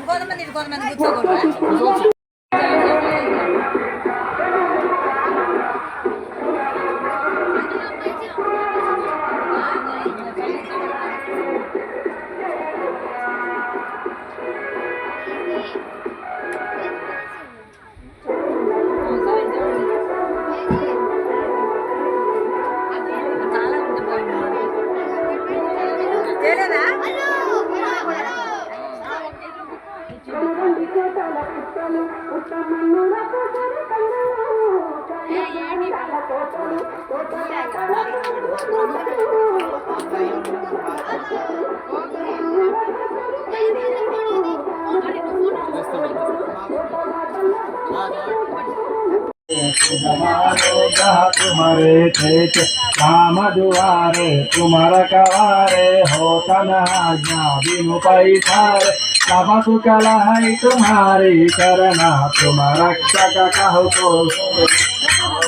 కొంతమంది కూర్చోకూడదు. तुम्हारे थे राम दुआरे तुमर कवारे हो तनाज्ञा बिनु पैसारे सब सुकल है तुम्हारी करना तुम रक्षक कहो को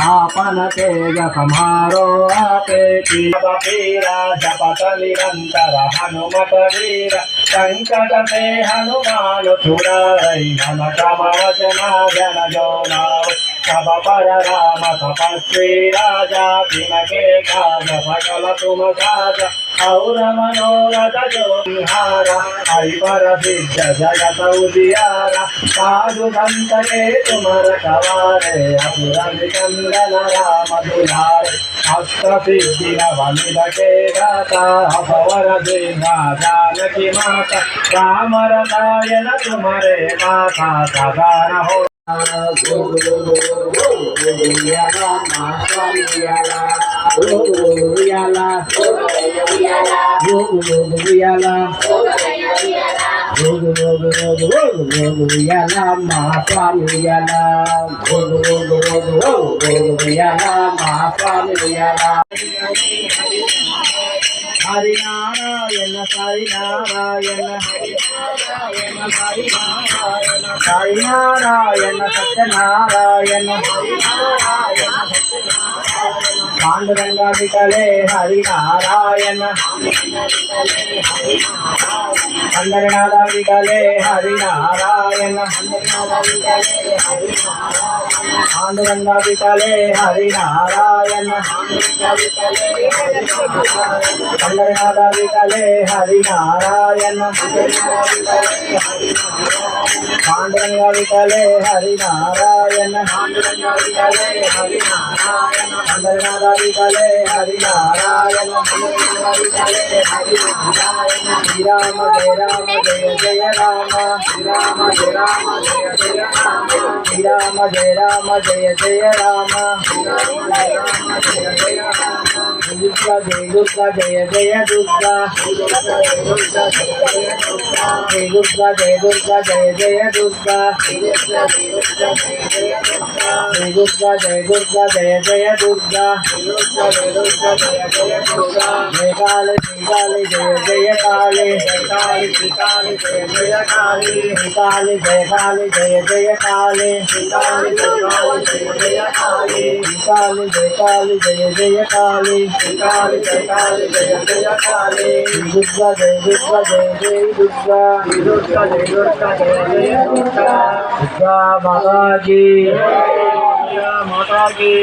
आपन तेज तुम्हारो आपे पीरा जपत निरंतर हनुमत वीर संकट से हनुमान छुड़ाई मन क्रम वचना जन जो नाव सब पर राम तपस्वी राजा तिनके काज सकल तुम साज और मनोरथ जो विहारा हरि पर सिद्ध जगत उजियारा साधु संत के तुमर कवारे असुर निकंदन राम दुलारे अस्त्र सिद्धि नवनिध के दाता अभवर सिंह जानकी माता राम रसायन तुम्हारे माता सदा हो हरिनारायण हरिनारायण हरिनारायण सत्यनारायण पांडुरंग विकले हरिनारायण पंडरनाथ विकले हरिनारायण पांडुरंग विकले हरिनारायण पंडरनाथ विकले हरिनारायण पांडुरंग विकले हरिनारायण पंडरनाथ विकले हरिनारायण श्री राम जय जय राम श्री राम जय जय राम श्री राम जय जय राम दुर्गा जय जय दुर्गा जय दुर्गा जय दुर्गा जय जय दुर्गा जय दुर्गा जय दुर्गा जय जय दुर्गा जय काली जय जय काली जय काली जय जय काली काली जय काली जय जय काली काली जय काली जय काली जय जय काली काली जय जय काली दुर्गा जय जय दुर्गा दुर्गा जय जय दुर्गा दुर्गा माता की माता की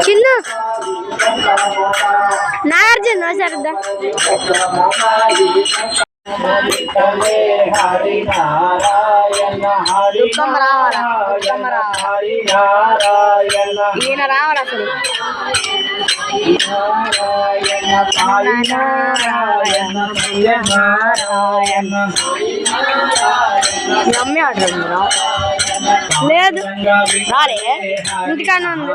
చిన్ను నాగార్జున సరదా దుఃఖం రావాలా ఈయన రావాలి అసలు మమ్మీ ఆర్డర్ లేదు రాలే ఇంటికానే ఉంది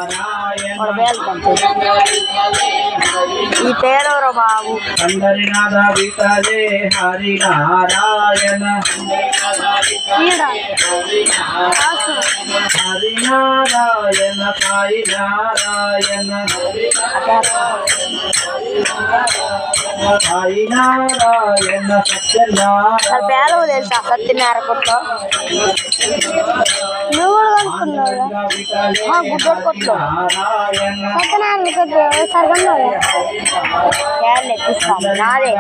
ఈ పేరు బాబు హరినారాయణ హరినారాయణ సాయి నారాయణ సాయి నారాయణ సత్యనారాయణ పేరు తెలుసా సత్యనారాయణ కొట్లో నువ్వు కూడా కనుక్కున్నావు గుడ్డోడు కొట్లో సత్యనారాయణ కొట్లు సరిగా ఎక్కిస్తాను నాదే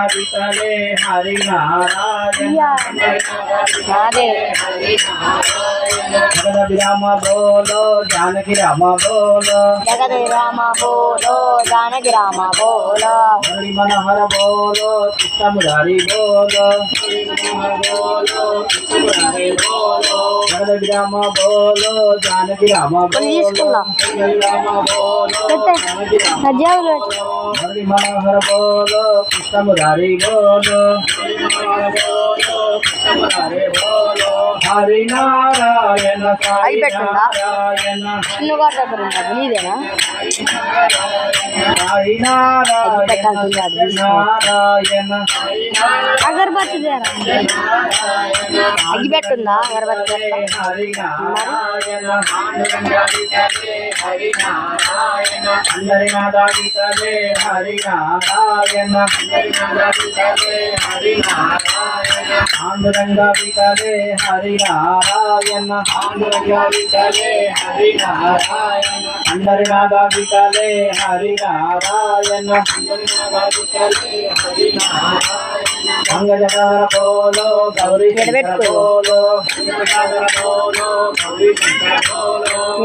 నాదే జగదభి రామ బోలో జానకి రామ బోలో జగదభి రామ బోలో జానకి రామ బోలో హరి మనోహర బోలో కృష్ణ మురారి బోలో జగదభి రామ బోలో జానకి రామ తీసుకుందాం హరి మనోహర బోలో కృష్ణ మురారి బోలో హరి నారాయణ సాయి నారాయణ చిన్నగా దగ్గర ఉంటారు నీదేనా సాయి నారాయణ నారాయణ అగరబత్తి అగ్గిపెట్టుందా అగరబత్తి హరి నారాయణ అందరి నాదాగితలే హరి నారాయణ ఆంధ్రంగా వికలే హరి నారాయణ అందరి నాదా వికలే హరి నారాయణ అంగజగర బోలో గౌరీ బోలో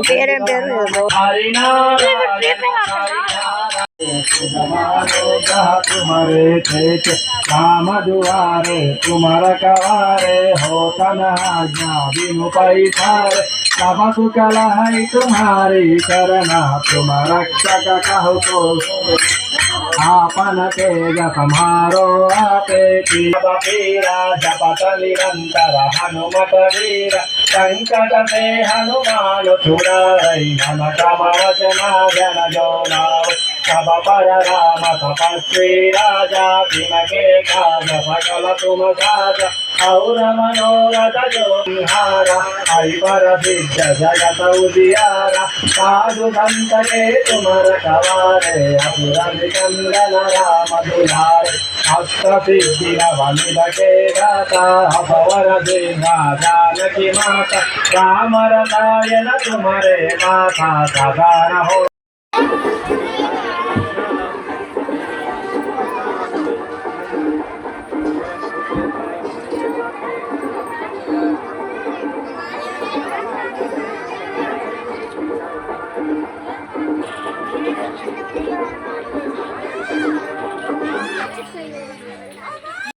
పేరేం పేరు హరి నారాయణ तुम्हारे खेत काम दुआरे तुमर कवारे हो तनहा बिनु पैसारे तब सुकल है तुम्हारी करना तुम रक्षक कहो तो आपन तेज सम्हारो आपे पीरा जपत निरंतर हनुमत वीर संकट से हनुमान छुड़ाई मन क्रम वचना जन जो नाम सब पर राम तपस्वी राजा के काज सकल तुम साज और मनोरथ जो निहारा हरि पर सिद्ध जगत उजियारा साधु संत के तुमर सवारे असुर निकंदन राम दुलारे अष्ट सिद्धि नवनिध के दाता अभवर देवा जानकी माता राम रसायन तुम्हारे माता सदा रहो।